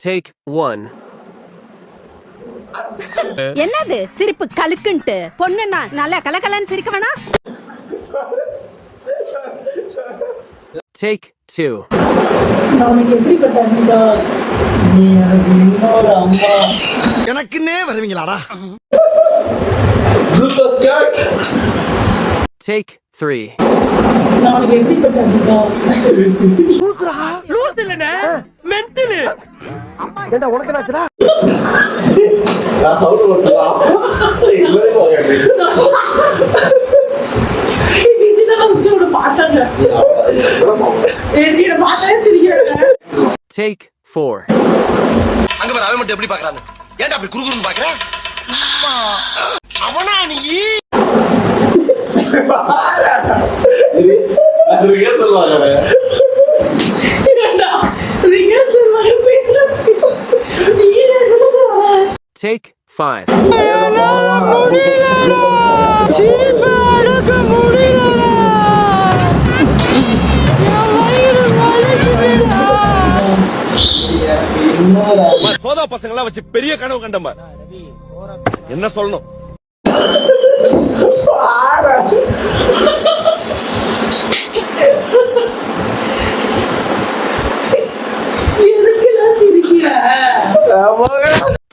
Take 1. என்னது சிரிப்பு கலுக்குன்ட்டு பொண்ணுன்னா நல்லா கலகலன்னு சிரிக்க வேணா. Take 2. எனக்குன்னே வருவீங்களாடா. Take 3. Take 4. அங்க பாரு அவன் மட்டும் எப்படி பாக்குறான்னு. ஏன்டா அப்படி குறுகுறுன்னு பாக்குற? அவனா நீ? Take 5. சோதா பசங்களா வச்சு பெரிய கனவு கண்டமா என்ன சொல்லணும்.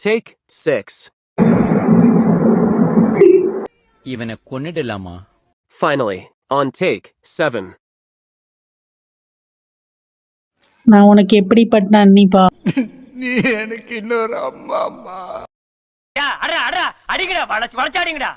Take 6. இவனை கொன்னுடலாமா? Finally, on take 7. நான் உனக்கு எப்படிப்பட்ட அண்ணிப்பா? நீ எனக்கு இன்னொரு அம்மா. அடிங்கடா வளைச்சாடிங்கடா.